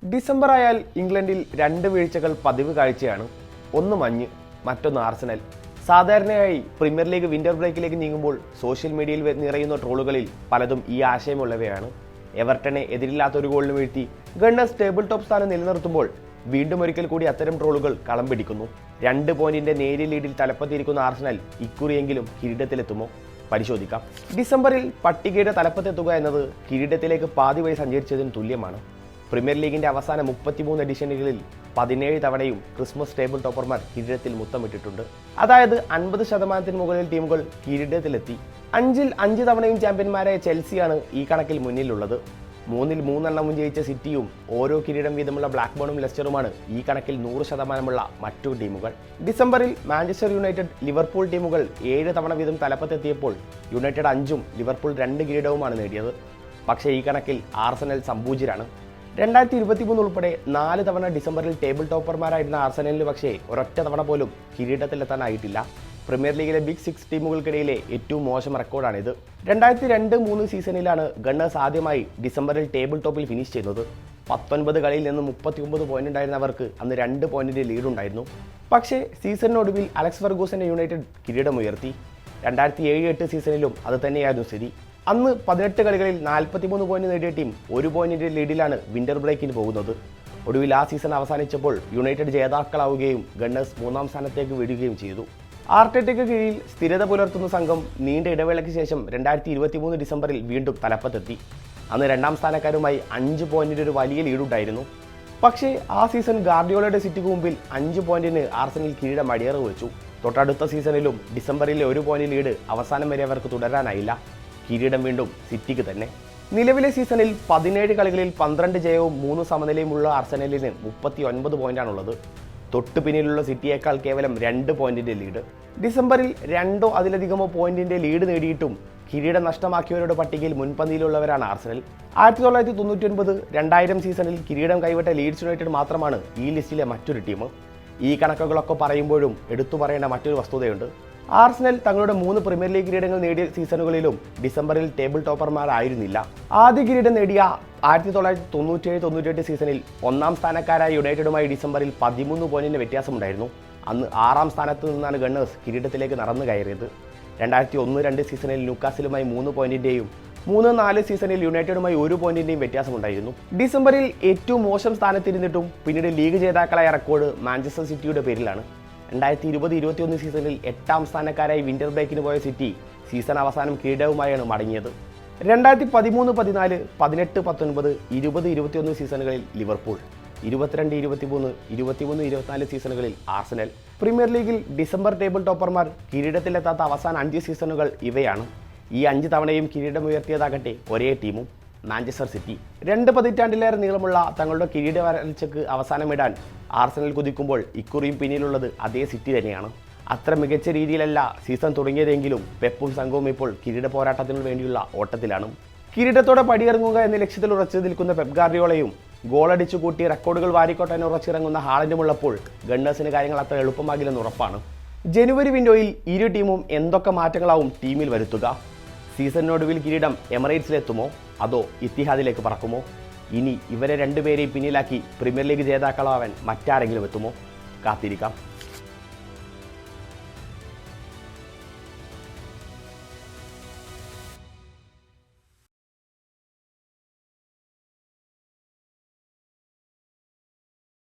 December ആയാൽ ഇംഗ്ലണ്ടിൽ രണ്ട് വീഴ്ചകൾ പതിവ് കാഴ്ചയാണ്. ഒന്ന് മഞ്ഞ്, മറ്റൊന്ന് ആർസണൽ. സാധാരണയായി പ്രീമിയർ ലീഗ് വിന്റർ ബ്രേക്കിലേക്ക് നീങ്ങുമ്പോൾ സോഷ്യൽ മീഡിയയിൽ നിറയുന്ന ട്രോളുകളിൽ പലതും ഈ ആശയമുള്ളവയാണ്. എവർട്ടനെ എതിരില്ലാത്തൊരു ഗോളിന് വീഴ്ത്തി ഗണ്ണേഴ്സ് ടേബിൾ ടോപ്പ് സ്ഥാനം നിലനിർത്തുമ്പോൾ വീണ്ടും ഒരിക്കൽ കൂടി അത്തരം ട്രോളുകൾ കളം പിടിക്കുന്നു. 2 പോയിന്റിന്റെ നേരിയ ലീഡിൽ തലപ്പത്തിരിക്കുന്ന ആർസണൽ ഇക്കുറിയെങ്കിലും കിരീടത്തിലെത്തുമോ? പരിശോധിക്കാം. ഡിസംബറിൽ പട്ടികയുടെ തലപ്പത്തെത്തുക എന്നത് കിരീടത്തിലേക്ക് പാതി വഴി സഞ്ചരിച്ചതിന് തുല്യമാണ്. പ്രീമിയർ ലീഗിന്റെ അവസാന 33 എഡിഷനുകളിൽ 17 തവണയും ക്രിസ്മസ് ടേബിൾ ടോപ്പർമാർ കിരീടത്തിൽ മുത്തമിട്ടിട്ടുണ്ട്. അതായത് 50% മുകളിൽ ടീമുകൾ കിരീടത്തിലെത്തി. 5-ൽ 5 തവണയും ചാമ്പ്യന്മാരായ ചെൽസിയാണ് ഈ കണക്കിൽ മുന്നിലുള്ളത്. 3-ൽ 3 ജയിച്ച സിറ്റിയും ഓരോ കിരീടം വീതമുള്ള ബ്ലാക്ക്ബേണും ലെസ്റ്ററുമാണ് ഈ കണക്കിൽ 100% മറ്റു ടീമുകൾ. ഡിസംബറിൽ മാഞ്ചസ്റ്റർ യുണൈറ്റഡ്, ലിവർപൂൾ ടീമുകൾ 7 തവണ വീതം തലപ്പത്തെത്തിയപ്പോൾ യുണൈറ്റഡ് 5-ഉം ലിവർപൂൾ 2 കിരീടവുമാണ് നേടിയത്. പക്ഷേ ഈ കണക്കിൽ ആർസണൽ സമ്പൂജ്യരാണ്. 2023 ഉൾപ്പെടെ 4 തവണ ഡിസംബറിൽ ടേബിൾ ടോപ്പർമാരായിരുന്ന ആർസണലിന് പക്ഷേ ഒരൊറ്റ തവണ പോലും കിരീടത്തിലെത്താനായിട്ടില്ല. പ്രീമിയർ ലീഗിലെ ബിഗ് 6 ടീമുകൾക്കിടയിലെ ഏറ്റവും മോശം റെക്കോർഡാണിത്. 2002-03 സീസണിലാണ് ഗണ്ണേഴ്സ് ആദ്യമായി ഡിസംബറിൽ ടേബിൾ ടോപ്പിൽ ഫിനിഷ് ചെയ്യുന്നത്. 19 കളിയിൽ നിന്ന് 39 പോയിന്റ് ഉണ്ടായിരുന്നവർക്ക് അന്ന് 2 പോയിന്റിന്റെ ലീഡ് ഉണ്ടായിരുന്നു. പക്ഷേ സീസണിനൊടുവിൽ അലക്സ് ഫെർഗൂസന്റെ യുണൈറ്റഡ് കിരീടമുയർത്തി. 2007-08 സീസണിലും അത് തന്നെയായിരുന്നു സ്ഥിതി. അന്ന് 18 കളികളിൽ 43 പോയിന്റ് നേടിയ ടീം 1 പോയിന്റിന്റെ ലീഡിലാണ് വിന്റർ ബ്രേക്കിന് പോകുന്നത്. ഒടുവിൽ ആ സീസൺ അവസാനിച്ചപ്പോൾ യുണൈറ്റഡ് ജേതാക്കളാവുകയും ഗണ്ണേഴ്സ് 3-ാം സ്ഥാനത്തേക്ക് വീഴുകയും ചെയ്തു. ആർട്ടറ്റയ്ക്ക് കീഴിൽ സ്ഥിരത പുലർത്തുന്ന സംഘം നീണ്ട ഇടവേളയ്ക്ക് ശേഷം 2023 ഡിസംബറിൽ വീണ്ടും തലപ്പത്തെത്തി. അന്ന് 2-ാം സ്ഥാനക്കാരുമായി 5 പോയിന്റിന്റെ ഒരു വലിയ ലീഡുണ്ടായിരുന്നു. പക്ഷേ ആ സീസൺ ഗാർഡിയോളയുടെ സിറ്റിക്ക് മുമ്പിൽ 5 പോയിന്റിന് ആർസണൽ കിരീടം അടിയറവ് വെച്ചു. തൊട്ടടുത്ത സീസണിലും ഡിസംബറിലെ 1 പോയിന്റ് ലീഡ് അവസാനം വരെ അവർക്ക് തുടരാനായില്ല. കിരീടം വീണ്ടും സിറ്റിക്ക് തന്നെ. നിലവിലെ സീസണിൽ 17 കളികളിൽ 12 ജയവും 3 സമനിലയുമുള്ള ആർസണലിന് 39 പോയിന്റാണുള്ളത്. തൊട്ടു പിന്നിലുള്ള സിറ്റിയേക്കാൾ കേവലം 2 പോയിന്റിന്റെ ലീഡ്. ഡിസംബറിൽ 2 അതിലധികമോ പോയിന്റിന്റെ ലീഡ് നേടിയിട്ടും കിരീടം നഷ്ടമാക്കിയവരുടെ പട്ടികയിൽ മുൻപന്തിയിലുള്ളവരാണ് ആർസണൽ. 1999-2000 സീസണിൽ കിരീടം കൈവിട്ട ലീഡ്സ് യുണൈറ്റഡ് മാത്രമാണ് ഈ ലിസ്റ്റിലെ മറ്റൊരു ടീം. ഈ കണക്കുകളൊക്കെ പറയുമ്പോഴും എടുത്തു പറയേണ്ട മറ്റൊരു വസ്തുതയുണ്ട്. ആർസണൽ തങ്ങളുടെ 3 പ്രീമിയർ ലീഗ് കിരീടങ്ങൾ നേടിയ സീസണുകളിലും ഡിസംബറിൽ ടേബിൾ ടോപ്പർമാരായിരുന്നില്ല. ആദ്യ കിരീടം നേടിയ 1997-98 സീസണിൽ 1-ാം സ്ഥാനക്കാരായ യുണൈറ്റഡുമായി ഡിസംബറിൽ 13 പോയിന്റിന്റെ വ്യത്യാസമുണ്ടായിരുന്നു. അന്ന് 6-ാം സ്ഥാനത്ത് നിന്നാണ് ഗണ്ണേഴ്സ് കിരീടത്തിലേക്ക് നടന്നു കയറിയത്. 2001-02 സീസണിൽ ന്യൂക്കാസിലുമായി 3 പോയിന്റിന്റെയും 3-4 സീസണിൽ യുണൈറ്റഡുമായി 1 പോയിന്റിന്റെയും വ്യത്യാസമുണ്ടായിരുന്നു. ഡിസംബറിൽ ഏറ്റവും മോശം സ്ഥാനത്തിരുന്നിട്ടും പിന്നീട് ലീഗ് ജേതാക്കളായ റെക്കോർഡ് മാഞ്ചസ്റ്റർ സിറ്റിയുടെ പേരിലാണ്. 2020-21 സീസണിൽ 8-ാം സ്ഥാനക്കാരായി വിന്റർ ബ്രേക്കിന് പോയ സിറ്റി സീസൺ അവസാനം കിരീടവുമായാണ് മടങ്ങിയത്. 2013-14, 18-19, 20-21 സീസണുകളിൽ ലിവർപൂൾ, 22-23, 23-24 സീസണുകളിൽ ആർസണൽ. പ്രീമിയർ ലീഗിൽ ഡിസംബർ ടേബിൾ ടോപ്പർമാർ കിരീടത്തിലെത്താത്ത അവസാന 5 സീസണുകൾ ഇവയാണ്. ഈ 5 തവണയും കിരീടമുയർത്തിയതാകട്ടെ ഒരേ ടീമും, മാഞ്ചസ്റ്റർ സിറ്റി. 2 പതിറ്റാണ്ടിലേറെ നീളമുള്ള തങ്ങളുടെ കിരീട വരൾച്ചയ്ക്ക് അവസാനമിടാൻ ആർസണൽ കുതിക്കുമ്പോൾ ഇക്കുറിയും പിന്നിലുള്ളത് അതേ സിറ്റി തന്നെയാണ്. അത്ര മികച്ച രീതിയിലല്ല സീസൺ തുടങ്ങിയതെങ്കിലും പെപ്പും സംഘവും ഇപ്പോൾ കിരീട പോരാട്ടത്തിനു വേണ്ടിയുള്ള ഓട്ടത്തിലാണ്. കിരീടത്തോടെ പടിയിറങ്ങുക എന്ന ലക്ഷ്യത്തിൽ ഉറച്ചു നിൽക്കുന്ന പെപ് ഗാർഡിയോളയും ഗോളടിച്ചു കൂട്ടി റെക്കോർഡുകൾ വാരിക്കോട്ടാൻ ഉറച്ചിറങ്ങുന്ന ഹാളൻഡുമുള്ളപ്പോൾ ഗണ്ണേഴ്സിന് കാര്യങ്ങൾ അത്ര എളുപ്പമാകില്ലെന്ന് ഉറപ്പാണ്. ജനുവരി വിൻഡോയിൽ ഇരു ടീമും എന്തൊക്കെ മാറ്റങ്ങളാവും ടീമിൽ വരുത്തുക? സീസണിനൊടുവിൽ കിരീടം എമിറേറ്റ്സിലെത്തുമോ അതോ ഇത്തിഹാദിലേക്ക് പറക്കുമോ? ഇനി ഇവരെ 2 പേരെയും പിന്നിലാക്കി പ്രീമിയർ ലീഗ് ജേതാക്കളാവാൻ മറ്റാരെങ്കിലും എത്തുമോ? കാത്തിരിക്കാം.